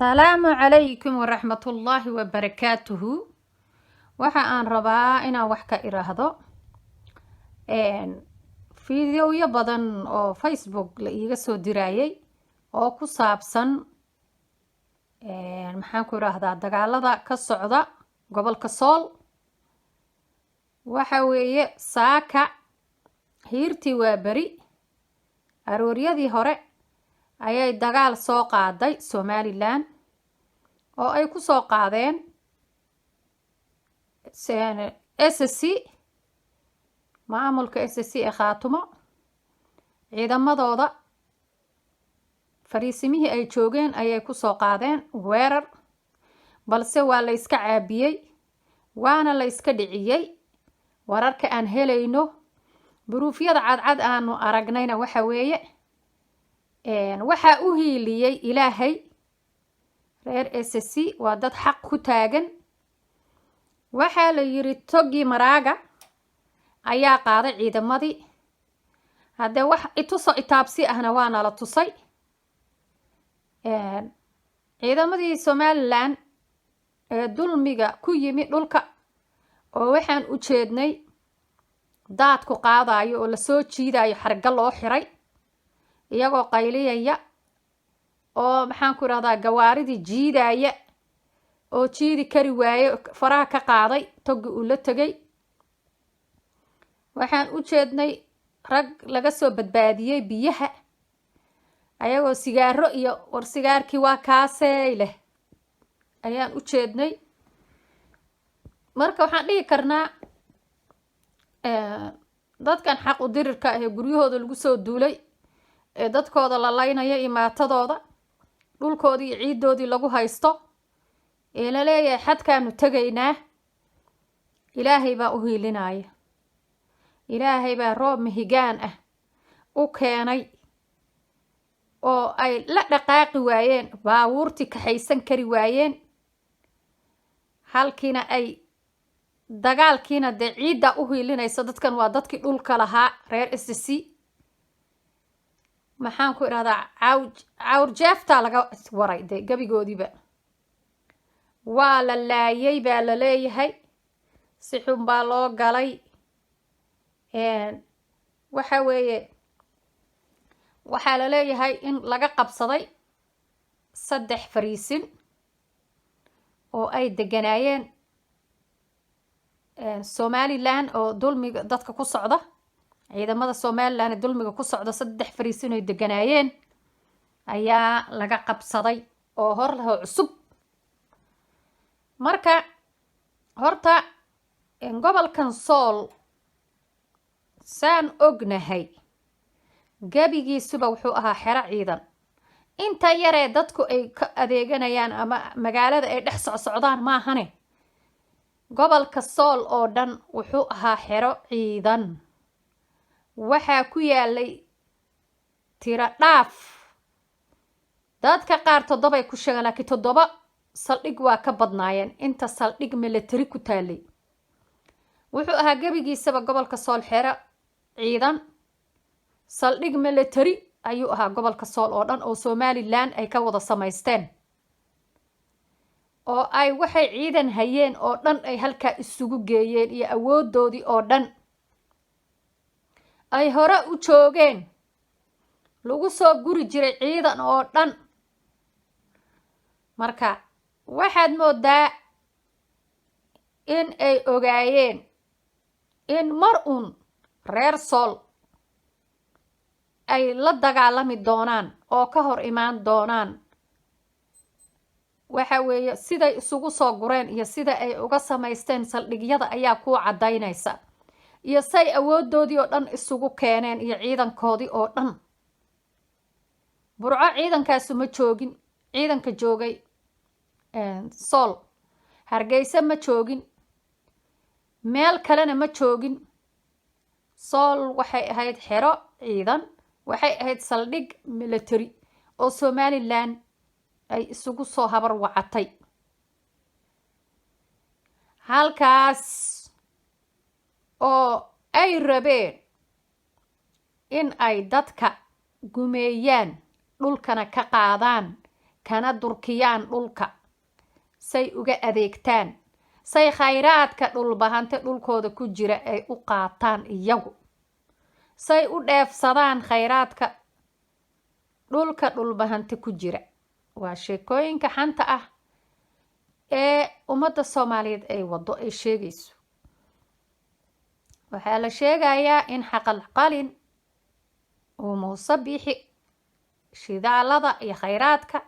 السلام عليكم ورحمة الله وبركاته. waxa aan rabaa inaan wax ka iraahdo fiidiyoyo badan oo Facebook la iiga soo dirayay oo ku saabsan maxaan ku iraahdaa dagaalada ka socda gobolka Sool. waxa weeye saaka hiirtii waa bari arooryadii hore ayay dagaal soo qaaday Somaliland oo ay ku soo qaadeen SSC maamulka SSC ee Khaatumo ciidamadooda fariisimihii ay joogeen ayay ku soo qaadeen weerar, balse waa la iska caabiyey waana la iska dhiciyey. wararka aan helayno buruufyada cadcad aanu aragnayna waxa weeye waxa u hiiliyey Ilaahay. reer SSC waa dad xaq ku taagan. waxaa la yiri togi maraaga ayaa qaaday ciidamadii. hadda wax ituso itaabsi ahna waana la tusay. ciidamadii Somaliland ee dulmiga ku yimi dhulka oo waxaan u jeednay daad ku qaadayo oo la soo jiidayo xarga loo xiray iyagoo qayliyaya oo maxaan ku raahdaa gawaaridii jiidaya oo jiidi kari waaye faraha ka qaaday togi uu la tagay. waxaan u jeednay rag laga soo badbaadiyay biyaha ayagoo sigaaro iyo war sigaarkii waa kaasay leh ayaan u jeednay. marka waxaan dhihi karnaa dadkan xaq u dirirka ah ee guryahooda lagu soo duulay ee dadkooda la laynaya imaatadooda dhulkoodii iyo ciidoodii lagu haysto ee la leeyahay xadkaanu tagaynaa. ilaahay baa u hiilinaya. ilaahay baa roob mihigaan ah u keenay oo ay la dhaqaaqi waayeen baabuurtii kaxaysan kari waayeen halkiina ay dagaalkiina dee ciidda u hiilinayso. dadkan waa dadkii dhulka lahaa reer SSC. maxaan ku irahdaa cawr jeeftaa laga waray dee gabigoodiiba waa la laayay baa la leeyahay. si xun baa loo galay. waxa weeye waxaa la leeyahay in laga qabsaday 3 fariisin oo ay deganaayeen Somaliland oo dulmiga dadka ku socda. ciidamada Somaliland ee dulmiga ku socda 3 fariisin oo deganaayeen ayaa laga qabsaday oo hor leh cusub. marka horta gobolkan Sool saan ognahay gabigiisuba wuxuu ahaa xero ciidan. inta yaree dadku ay ka adeeganayaan ama magaalada ay dhex socdaan maahane gobolka Sool oo dhan wuxuu ahaa xero ciidan. waxaa ku yaalay tira dhaaf dadka qaar 7 ay ku sheegaan laakiin 7 saldhig waa ka badnaayeen inta saldhig military ku taalay. wuxuu ahaa gabigiisaba gobolka Sool xero ciidan saldhig military ayuu ahaa gobolka Sool oo dhan oo Somaliland ay ka wada samaysteen oo ay waxay ciidan hayeen oo dhan ay halka isugu geeyeen iyo awoodoodii oo dhan ay hore u joogeen lagu soo guri jiray ciidan oo dhan. marka waxaad moodaa in ay ogaayeen in mar uun reer Sool ay la dagaalami doonaan oo ka hor imaan doonaan. waxa weeye siday isugu soo gureen iyo sida ay uga samaysteen saldhigyada ayaa ku cadaynaysa iyo say awoodoodii oo dhan isugu keeneen iyo ciidankoodii oo dhan. burco ciidankaasu ma joogin. ciidanka joogay Sool Hargeysa ma joogin. meel kalena ma joogin. Sool waxay ahayd xero ciidan. waxay ahayd saldhig military oo Somaliland ay isugu soo habar wacatay. halkaas oo ay rabeen in ay dadka gumeeyaan dhulkana ka qaadaan kana durkiyaan dhulka say uga adeegtaan say khayraadka dhulbahante dhulkooda ku jira ay u qaataan iyagu say u dheefsadaan khayraadka dhulka dhulbahante ku jira waa sheekooyinka xanta ah ee ummadda Soomaaliyeed ay wado ay sheegayso waxaa la sheegayaa in xaqal qalin oo Muuse Biixi shidaalada iyo khayraadka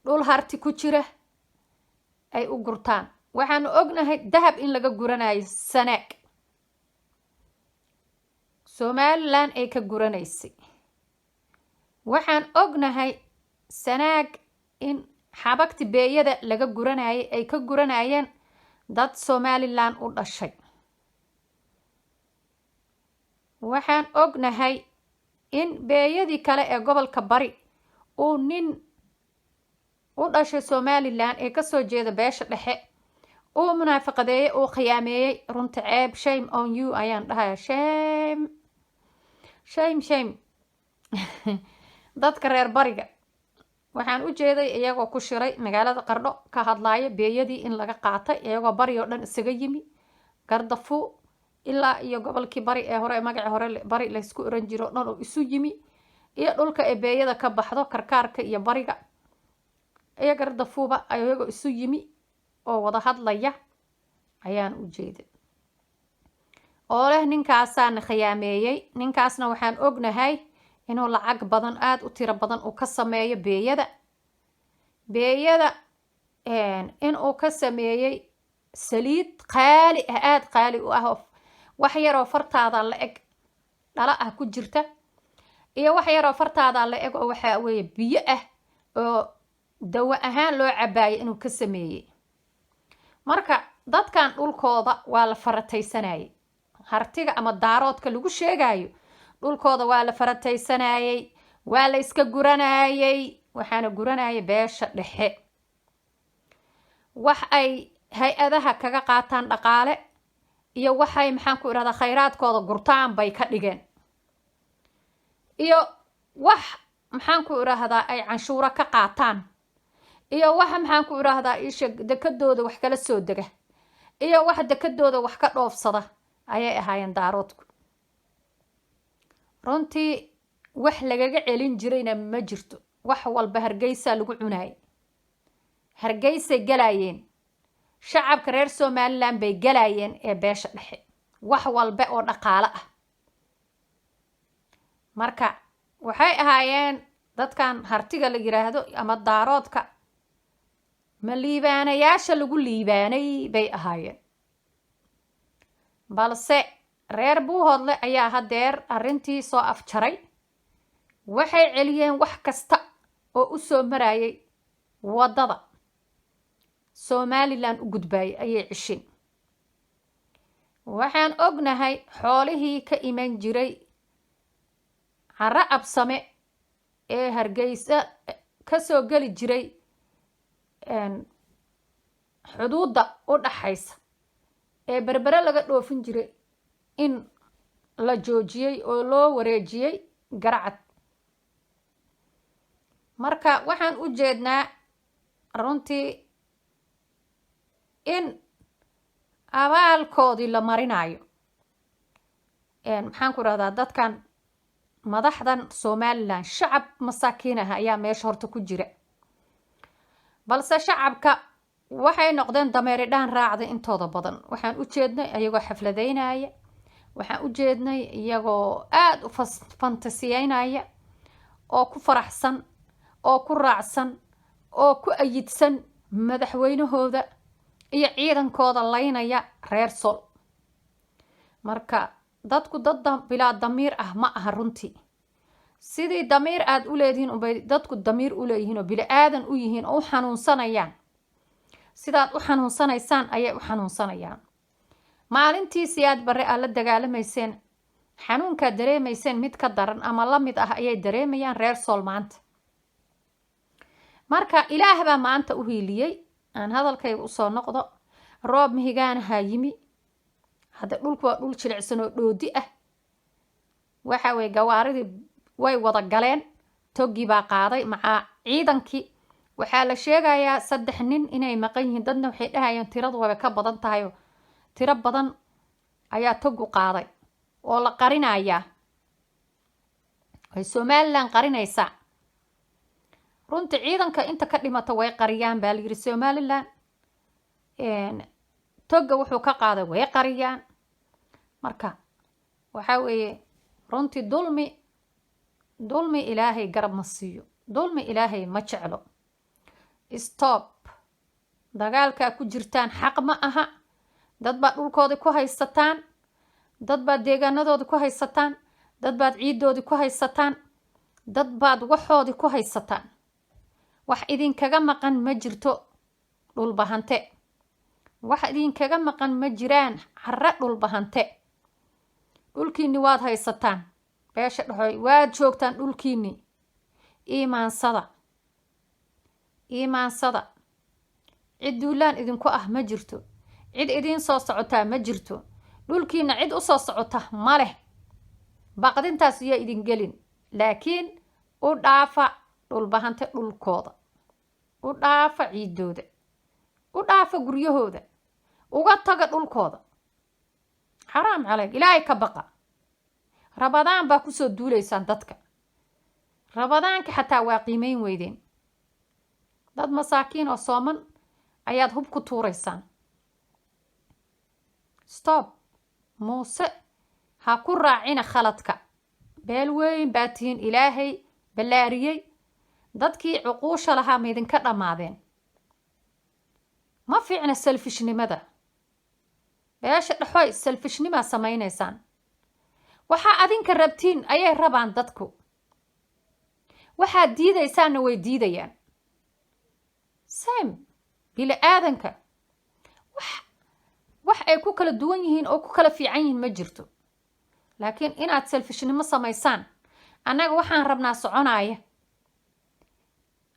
dhul harti ku jira ay u gurtaan waxaan ognahay dahab in laga guranayo Sanaag Somaliland ay ka guranaysay waxaan ognahay Sanaag in xabagti beeyada laga guranayay ay ka guranayeen dad Somaliland u dhashay waxaan ognahay in beeyadii kale ee gobolka bari uu nin u dhashay Somaliland ee ka soo jeeda beesha dhexe uu munaafiqadeeyay oo khiyaameeyay runta ceeb shame on you ayaan dhahayaa shame dadka reer bariga waxaan u jeeday iyagoo ku shiray magaalada Qardho ka hadlaaya beeyadii in laga qaatay iyagoo bari oo dhan isaga yimi Gardafu ilaa iyo gobolkii bari ee hore magaca hore bari la isku oran jiro dhan oo isu yimi iyo dhulka ee beeyada ka baxdo karkaarka iyo bariga iyo Gardafuba ayagoo isu yimi oo wada hadlaya ayaan u jeeday oo leh ninkaasaan khiyaameeyay ninkaasna waxaan ognahay inuu lacag badan aad u tiro badan uu ka sameeyo beeyada in uu ka sameeyay saliid qaali aad qaali u ah wax yar oo fartaada la eg dhala ah ku jirta iyo wax yar oo fartaada la eg oo waxa weeye biyo ah oo dawo ahaan loo cabaayay inuu ka sameeyay marka dadkan dhulkooda waa la farataysanayay hartiga ama daaroodka lagu sheegayo dhulkooda waa la farataysanayay waa la iska guranayay waxaana guranayay beesha dhexe wax ay hay-adaha kaga qaataan dhaqaale iyo waxay maxaan ku iraahdaa khayraadkooda gurtaan bay ka dhigeen iyo wax maxaan ku iraahdaa ay canshuuro ka qaataan iyo wax maxaan ku iraahdaa isha dekadooda wax kala soo dega iyo wax dekadooda wax ka dhoofsada ayay ahaayeen daaroodku runtii wax lagaga celin jirayna ma jirto wax walba Hargeysa lagu cunay Hargeysa galayeen shacabka reer Somaliland bay galayeen ee beesha dhexe wax walba oo dhaqaale ah marka waxay ahaayeen dadkan hartiga la yiraahdo ama daaroodka ma liibaanayaasha lagu liibaanay bay ahaayeen balse reer Buuhoodle ayaa hadeer arrintii soo afjaray waxay celiyeen wax kasta oo u soo marayay wadada Somaliland u gudbay ayay cisheen waxaan ognahay xoolihii ka iman jiray Cara Absame ee Hargeysa ka soo gali jiray xuduuda u dhaxaysa ee berbere laga dhoofin jiray in la joojiyay oo loo wareejiyay Garacad marka waxaan u jeednaa runtii in abaalkoodii la marinayo maxaan ku raahdaa dadkan madaxdan Somaliland shacab masaakiin ah ayaa meesha horta ku jira balse shacabka waxay noqdeen dameeri dhaan raacday intooda badan waxaan u jeednay ayagoo xafladeynaya waxaan u jeednay iyagoo aad u fantasiyeynaya oo ku faraxsan oo ku raacsan oo ku ayidsan madaxweynahooda iyo ciidankooda laynaya reer Sool marka dadku dad bilaa damiir ah ma aha runtii sidii damiir aad u leedihiin ubay dadku damiir u leeyihiin oo bila aadan u yihiin oo xanuunsanayaan sidaad u xanuunsanaysaan ayay u xanuunsanayaan maalintii siyaad bare aad la dagaalamayseen xanuunka dareemayseen mid ka daran ama la mid ah ayay dareemayaan reer Sool maanta marka ilaah baa maanta u hiiliyay aan hadalkayga u soo noqdo roob mihigaanaha yimi hada dhulku waa dhul jilicsan oo dhoodi ah waxa way gawaaridii way wada galeen toggii baa qaaday macaa ciidankii. waxaa la sheegayaa 3 nin inay maqan yihiin. dadna waxay dhahayaan tiradu way ka badan tahay, tiro badan ayaa toggu qaaday oo la qarinayaa. ay Somaliland qarinaysaa. runtii ciidanka inta ka dhimata way qariyaan baa la yiri Somaliland. togga wuxuu ka qaaday way qariyaan. marka waxa weeye runtii dulmi ilaahay garab ma siiyo. dulmi ilaahay ma jeclo. stop. dagaalka ku jirtaan xaq ma aha. dad baad dhulkooda ku haysataan, dad baad deegaanadooda ku haysataan, dad baad ciidoodi ku haysataan, dad baad waxoodi ku haysataan. wax idinkaga maqan ma jirto dhul bahante. wax idinkaga maqan ma jiraan carra dhul bahante. dhulkiinni waad haysataan. beesha dhaxoy waad joogtaan dhulkiinni. iimaansada. cid duulaan idinku ah ma jirto. cid idiin soo socotaa ma jirto. dhulkiina cid u soo socota ma leh. baqdintaas iyo idin gelin. laakiin u dhaafa dhulbahante dhulkooda. u dhaafa ciidooda. u dhaafa guryahooda. uga taga dhulkooda. xaraam calayk. ilaahay ka baqa. rabadaan baa kusoo duulaysaan dadka. rabadaanka xataa waa qiimeyn weydeen. dad masaakiin oo sooman ayaad hub ku tuuraysaan. stop. muuse ha ku raacina khaladka. beel weyn baa tihiin ilaahay ballaariyey. dadkii cuquusha lahaa ma idinka dhammaadeen. ma fiicna selfishnimada. beesha dhaxoy selfishnimaa samaynaysaan. waxaa adinka rabtiin ayay rabaan dadku. waxaad diidaysaanna way diidayaan. same bili aadanka wax ay ku kala duwan yihiin oo ku kala fiican yihiin ma jirto. laakiin inaad selfishnimo samaysaan. annaga waxaan rabnaa soconaaya.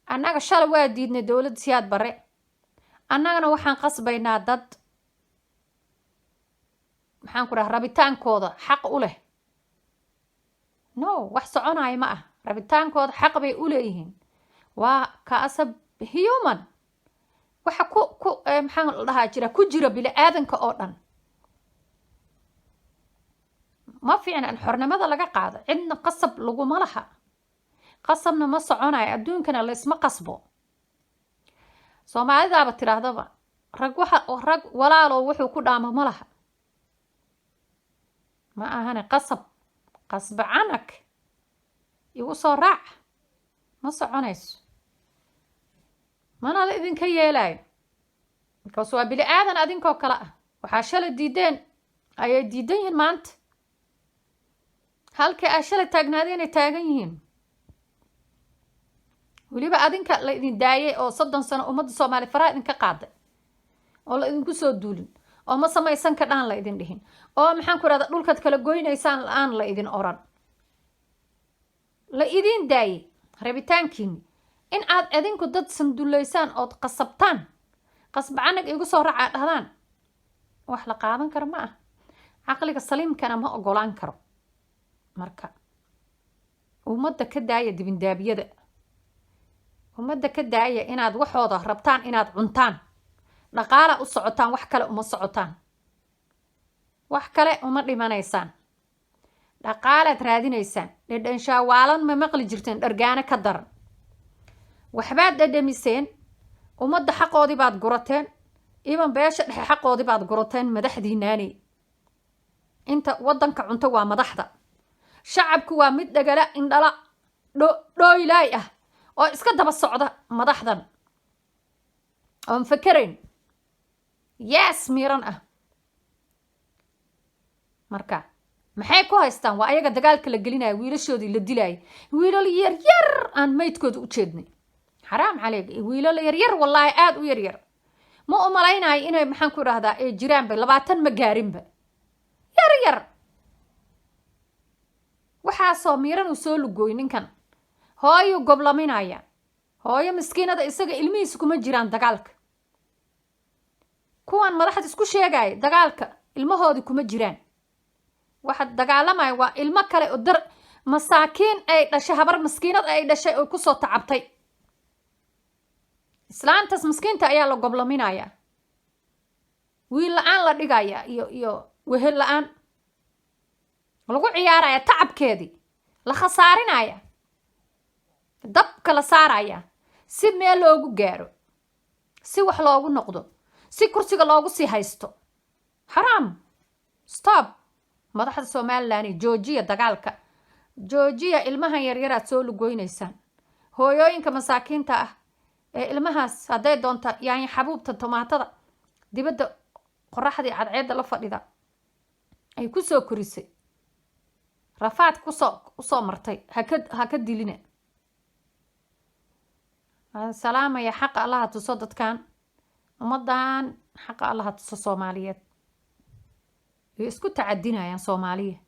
annaga shalay waa diidnay dowladda siyaad bare. annagana waxaan qasbaynaa dad maxaan ku dhaha rabitaankooda xaq u leh. no wax soconaaya ma ah. rabitaankooda xaq bay u leeyihiin. waa kaasab human. waxa maxaan la dhahaa jira ku jira bili aadanka oo dhan. ma fiicna in xornimada laga qaado. cidna qasab laguma laha. qasabna ma soconayo. adduunkana laysma qasbo. soomaalidaaba tidhaahdaba rag walaalow wuxuu ku dhaamo ma laha. ma ahane qasba canag igu soo raac ma soconayso. mana la idinka yeelaayo. because waa bili aadan adinkoo kale ah. waxaa shalay diideen ayay diidan yihiin maanta. halkii ay shalay taagnaadeen ay taagan yihiin. weliba adinka la idin daayay oo 30 sano ummadda Soomaali faraa idinka qaaday. oo la idinku soo duulin. oo ma samaysan ka dhaan la idin dhihin. oo maxaan ku raada dhulkaad kala goynaysaan la'aan la idin oran. la idin daayay rabitaankiini in aad adinku dad sanduleysaan ood qasabtaan. qasbacanag igu soo raaca dhahdaan. wax la qaadan karo ma ah. caqliga saliimkana ma ogolaan karo. marka ummadda ka daaya dibindaabiyada. ummadda ka daaya inaad waxooda rabtaan inaad cuntaan. dhaqaala u socotaan. wax kale uma socotaan. wax kale uma dhimanaysaan. dhaqaalaad raadinaysaan. dhadhanshawaalan ma maqli jirteen dhargaana ka daran. waxbaad dhadhamiseen. ummadda xaqoodii baad gurateen. iban beesha dhexe xaqoodii baad gurateen madaxdiinaani. inta waddanka cunto waa madaxda. shacabku waa mid dhagala indhala dhooylaay ah oo iska daba socda madaxdan oon fakerayn. yes miiran ah. marka maxay ku haystaan? waa ayaga dagaalka la gelinayo. wiilashoodii la dilaayay. wiilal yaryar aan maydkooda u jeednay. xaraam calayg. wiilal yaryar wallaahi aada u yaryar. ma u malaynayo inay maxaan ku idhahdaa ay jiraanba 20 ma gaarinba. yaryar. waxaasoo miiran uu soo lugooy ninkan. hooyuu goblaminaya. hooyo miskiinada isaga ilmihiisa kuma jiraan dagaalka. kuwan madaxda isku sheegaya dagaalka ilmahoodii kuma jiraan. waxa dagaalamaya waa ilmo kale oo masaakiin ay dhashay habar maskiinad ay dhashay oo kusoo tacabtay islaantaas maskiinta ayaa la goblaminayaa wiil la-aan la dhigaya iyo wehel la-aan lagu ciyaaraya tacabkeedii la khasaarinaya dabka la saaraya si meel loogu gaaro si wax loogu noqdo si kursiga loogu sii haysto xaraam stop madaxda Somaliland joojiya dagaalka joojiya ilmahan yaryaraad soo lugoynaysaan hooyooyinka masaakiinta ah ee ilmahaas hadday doonta yaani xabuubta tomaatada dibadda qoraxdii cadceedda la fadhida ay ku soo korisay rafaad ku soo martay haka dilina salaamaya xaqa allaha tuso dadkan ummadan xaqa allaha tuso Soomaaliyeed way isku tacadinayaan Soomaaliya